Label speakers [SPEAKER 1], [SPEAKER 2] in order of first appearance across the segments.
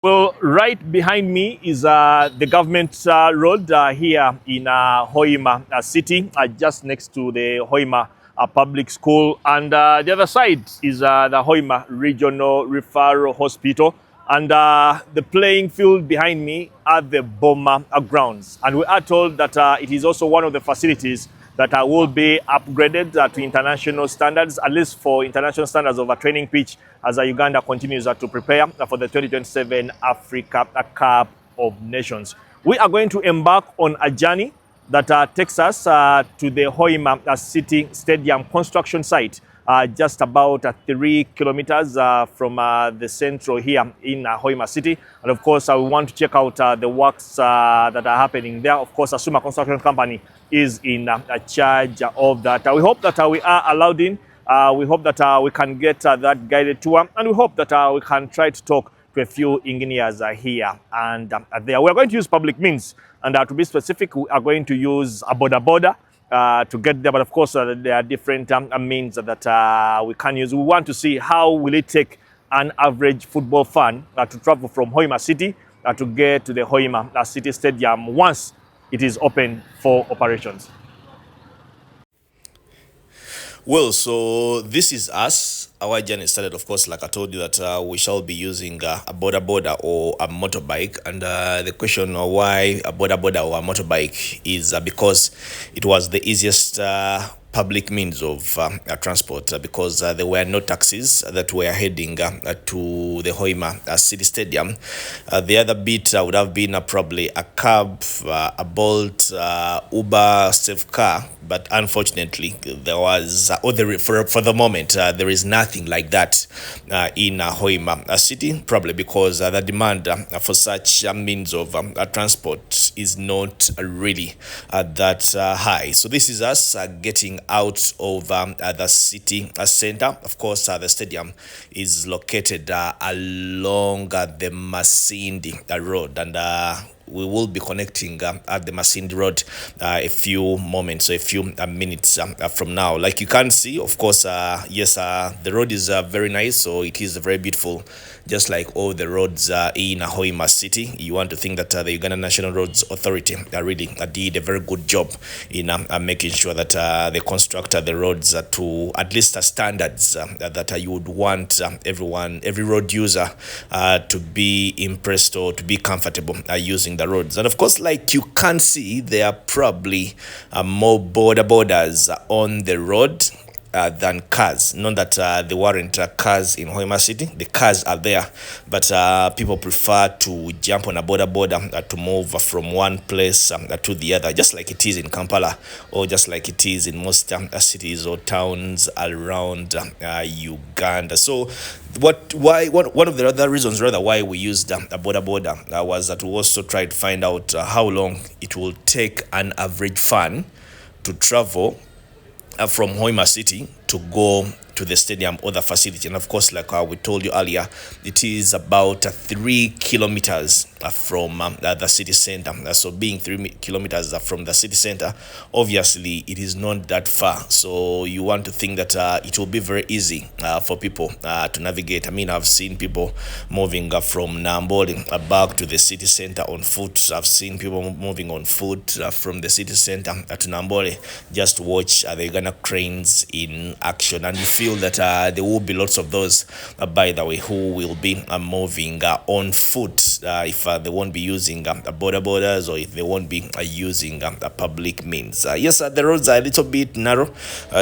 [SPEAKER 1] Well, right behind me is the government road here in Hoima City, just next to the Hoima Public School. And the other side is the Hoima Regional Referral Hospital. And the playing field behind me are the Boma grounds. And we are told that it is also one of the facilities that will be upgraded to international standards, at least for international standards of a training pitch, as Uganda continues to prepare for the 2027 Africa Cup of Nations. We are going to embark on a journey that takes us to the Hoima City Stadium construction site, just about 3 kilometers from the central here in Hoima City. And of course, we want to check out the works that are happening there. Of course, Asuma Construction Company is in charge of that. We hope that we are allowed in. We hope that we can get that guided tour, and we hope that we can try to talk to a few engineers here and there. We are going to use public means, and to be specific, we are going to use a border to get there. But of course, there are different means that we can use. We want to see how will it take an average football fan to travel from Hoima City to get to the Hoima City Stadium once it is open for operations.
[SPEAKER 2] Well, so this is us. Our journey started, of course, like I told you, that we shall be using a border or a motorbike. And the question of why a border or a motorbike is because it was the easiest public means of transport, because there were no taxis that were heading to the Hoima City Stadium. The other bit would have been probably a cab, a Bolt, Uber, safe car. But unfortunately, there was, for the moment, there is nothing like that in Hoima City, probably because the demand for such means of transport is not really that high. So this is us getting out of the city center. Of course, the stadium is located along the Masindi Road, and we will be connecting at the Masindi Road a few moments, so a few minutes from now. Like you can see, of course, yes, the road is very nice, so it is very beautiful, just like all the roads in Hoima City. You want to think that the Uganda National Roads Authority really did a very good job in making sure that they construct the roads to at least standards that you would want every road user to be impressed or to be comfortable using the roads. And of course, like you can see, there are probably more borders on the road than cars. Not that there weren't cars in Hoima City. The cars are there, but people prefer to jump on a border to move from one place to the other, just like it is in Kampala, or just like it is in most cities or towns around Uganda. So one of the other reasons rather why we used a border was that we also tried to find out how long it will take an average fan to travel from Hoima City to go to the stadium or the facility. And of course, like we told you earlier, it is about 3 kilometers from the city center. So being 3 kilometers from the city center, obviously it is not that far. So you want to think that it will be very easy for people to navigate. I mean, I've seen people moving from Nambole back to the city center on foot. I've seen people moving on foot from the city center to Nambole just to watch the Uganda cranes in action. And you feel that there will be lots of those, by the way, who will be moving on foot if they won't be using borders, or if they won't be using public means. Yes, the roads are a little bit narrow,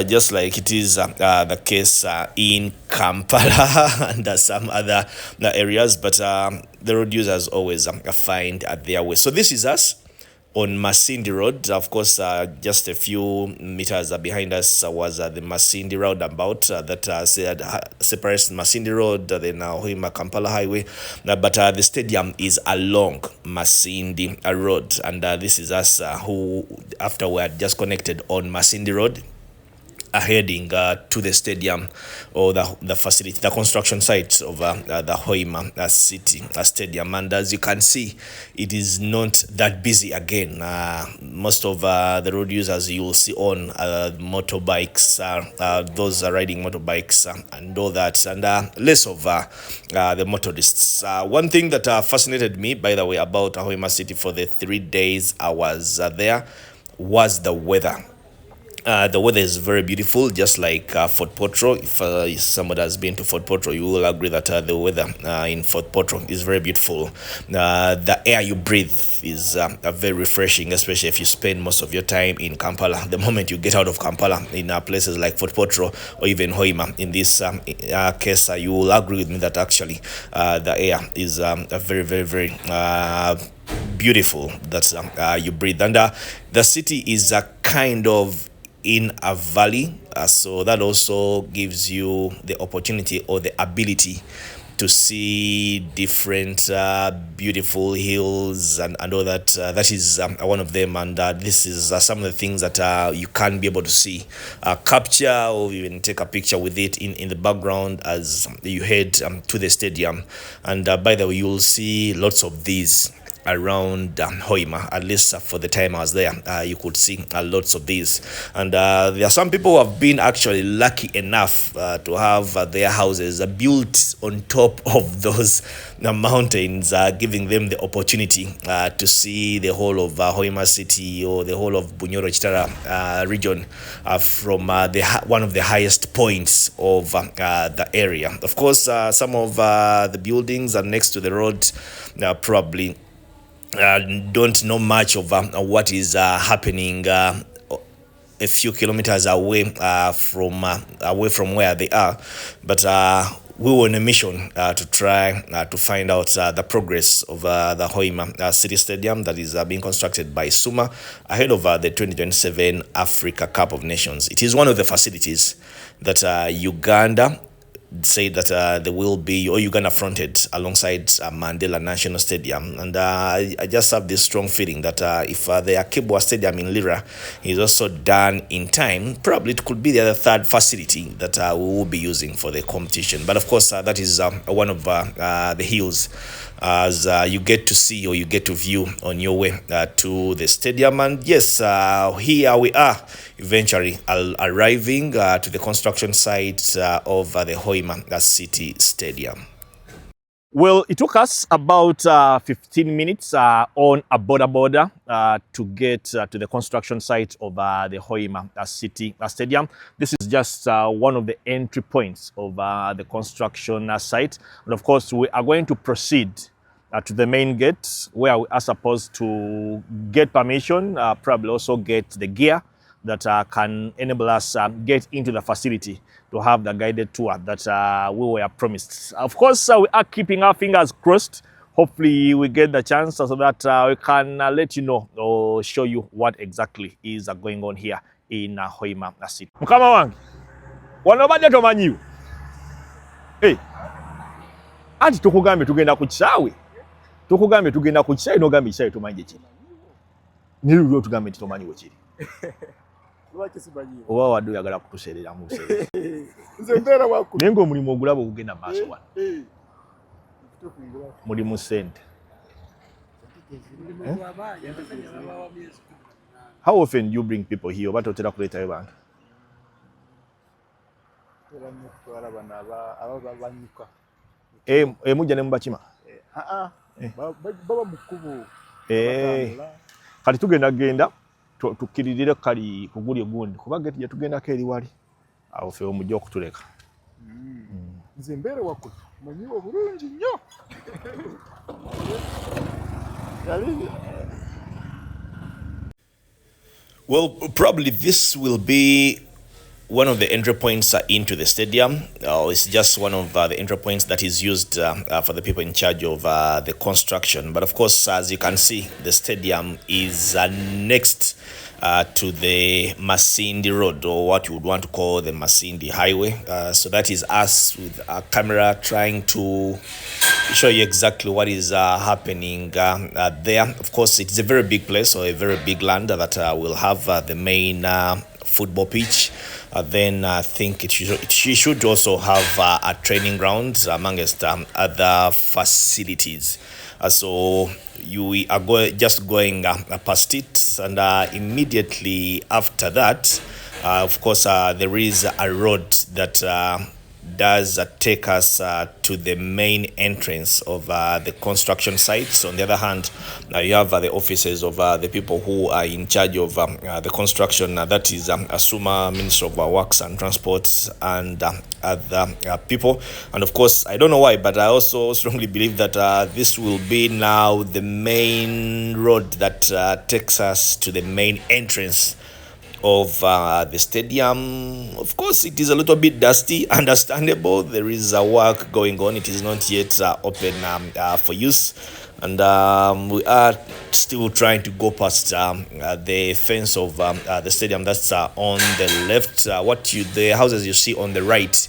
[SPEAKER 2] just like it is the case in Kampala and some other areas, but the road users always find their way. So this is us on Masindi Road. Of course, just a few meters behind us was the Masindi Roundabout that separates Masindi Road, then Hoima Kampala Highway. But the stadium is along Masindi Road, and this is us who, after we had just connected on Masindi Road, are heading to the stadium or the facility, the construction site of the Hoima City Stadium. And as you can see, it is not that busy again. Most of the road users you will see on motorbikes, those are riding motorbikes and all that, and less of the motorists. One thing that fascinated me, by the way, about Hoima City for the 3 days I was there was the weather. The weather is very beautiful, just like Fort Potro. If somebody has been to Fort Potro, you will agree that the weather in Fort Potro is very beautiful. The air you breathe is very refreshing, especially if you spend most of your time in Kampala. The moment you get out of Kampala in places like Fort Potro or even Hoima, in this case, you will agree with me that actually the air is very, very, very beautiful that you breathe. And the city is a kind of in a valley, so that also gives you the opportunity or the ability to see different beautiful hills and all that. That is one of them, and this is some of the things that you can be able to see, capture or even take a picture with it in the background as you head to the stadium. And by the way, you'll see lots of these around Hoima, at least for the time I was there. You could see lots of these, and there are some people who have been actually lucky enough to have their houses built on top of those mountains, giving them the opportunity to see the whole of Hoima City or the whole of Bunyoro Chitara region from one of the highest points of the area. Of course, some of the buildings are next to the road, probably don't know much of what is happening a few kilometers away from where they are, but we were on a mission to try to find out the progress of the Hoima City Stadium that is being constructed by Suma ahead of the 2027 Africa Cup of Nations. It is one of the facilities that Uganda say that they will be, or Uganda fronted alongside Mandela National Stadium. And I just have this strong feeling that if the Akibwa Stadium in Lira is also done in time, probably it could be the other third facility that we will be using for the competition. But of course, that is one of the hills as you get to see or you get to view on your way to the stadium. And yes, here we are eventually arriving to the construction site of the Hoima City Stadium.
[SPEAKER 1] Well, it took us about 15 minutes on a border to get to the construction site of the Hoima City Stadium. This is just one of the entry points of the construction site. And of course, we are going to proceed to the main gate where we are supposed to get permission, probably also get the gear that can enable us get into the facility to have the guided tour that we were promised. Of course, we are keeping our fingers crossed. Hopefully we get the chance so that we can let you know or show you what exactly is going on here in Hoima City. Mukama wange, wano badde tomanyiwo. Hey, anti tukugambye tugenda ku kisaawe. Tukugambye tugenda ku kisaawe n'ogambye kisaawe tumanyi kiri. Nirulwo tugambye tumanyiwo kiri. Oba wadde oyagala kutuseerera mu buseere. Naye ng'omulimu ogulaba ogugenda mu maaso wano. Mulimu ssente. How often do you bring people here? Oba totera kuleetayo bantu? Mujja ne mubakima?
[SPEAKER 3] Baba mu kkubo.
[SPEAKER 1] Kati tugenda tukiririre kali kugulya gundi kuba geti gye tugendako eri wali awo ffe omujja okutuleka.
[SPEAKER 3] Nze mbeere wakkulu manyiwo bulungi nnyo.
[SPEAKER 2] Well, probably this will be one of the entry points into the stadium. It's just one of the entry points that is used for the people in charge of the construction. But of course, as you can see, the stadium is next to the Masindi Road, or what you would want to call the Masindi Highway. So that is us with a camera trying to show you exactly what is happening there. Of course, it's a very big place or a very big land that will have the main football pitch. then I think it should also have a training ground amongst other facilities. So we are just going past it, and immediately after that, of course, there is a road that does take us to the main entrance of the construction sites. On the other hand, you have the offices of the people who are in charge of the construction. That is Asuma, Minister of Works and Transport, and other people. And of course, I don't know why, but I also strongly believe that this will be now the main road that takes us to the main entrance of the stadium. Of course, it is a little bit dusty, understandable. There is work going on. It is not yet open for use, and we are still trying to go past the fence of the stadium that's on the left. The houses you see on the right,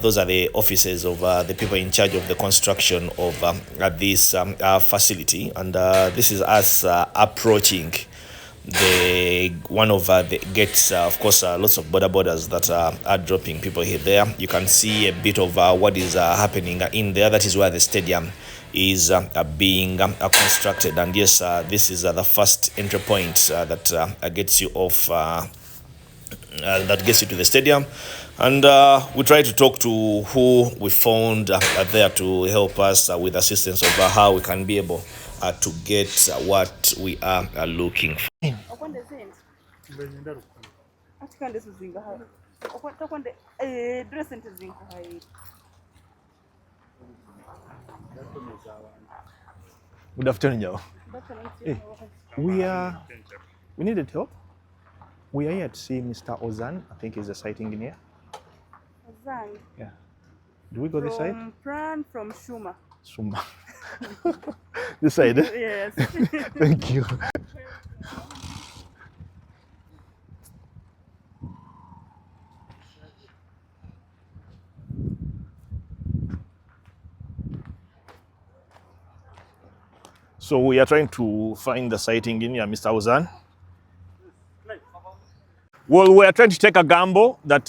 [SPEAKER 2] those are the offices of the people in charge of the construction of this facility, and this is us approaching the one of the gates. Of course, lots of border borders that are dropping people here. There you can see a bit of what is happening in there. That is where the stadium is being constructed, and yes, this is the first entry point that gets you off that gets you to the stadium. And we try to talk to who we found there to help us with assistance of how we can be able to get what we are looking for.
[SPEAKER 1] Good afternoon, Joe. Hey, we needed help. We are here to see Mr. Ozan. I think he's a site engineer.
[SPEAKER 4] Ozan.
[SPEAKER 1] Yeah. Do we go this side?
[SPEAKER 4] From Shuma.
[SPEAKER 1] Shuma. This side?
[SPEAKER 4] Yes.
[SPEAKER 1] Thank you. So we are trying to find the site engineer, Mr. Ozan. Well, we are trying to take a gamble that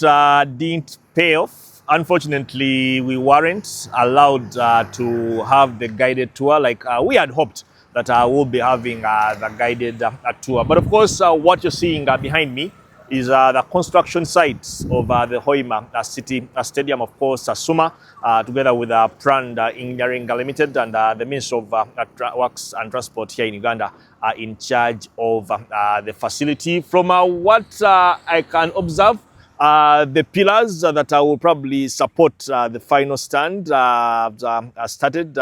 [SPEAKER 1] didn't pay off. Unfortunately, we weren't allowed to have the guided tour like we had hoped that we'll be having the guided tour. But of course, what you're seeing behind me is the construction sites of the Hoima City Stadium, of course, Suma, together with Prand Engineering Limited and the Minister of Works and Transport here in Uganda are in charge of the facility. From what I can observe, the pillars that will probably support the final stand started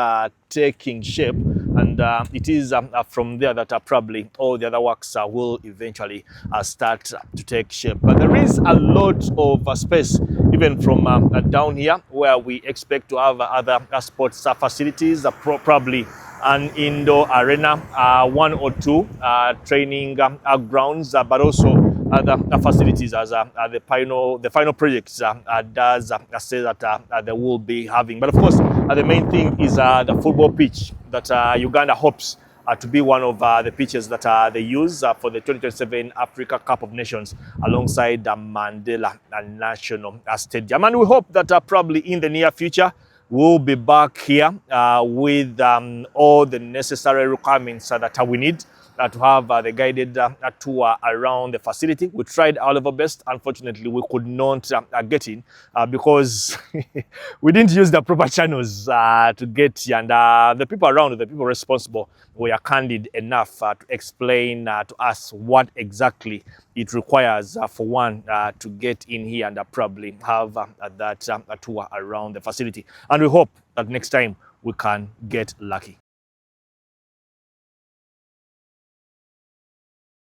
[SPEAKER 1] taking shape, and it is from there that probably all the other works will eventually start to take shape. But there is a lot of space, even from down here, where we expect to have other sports facilities, probably an indoor arena, one or two training grounds, but also other facilities as the final project does say that they will be having. But of course, the main thing is the football pitch that Uganda hopes to be one of the pitches that they use for the 2027 Africa Cup of Nations alongside the Mandela National Stadium. And we hope that probably in the near future, we'll be back here with all the necessary requirements that we need to have the guided tour around the facility. We tried all of our best. Unfortunately, we could not get in because we didn't use the proper channels to get here. And the people around, the people responsible, were candid enough to explain to us what exactly it requires for one to get in here and probably have that tour around the facility. And we hope that next time we can get lucky.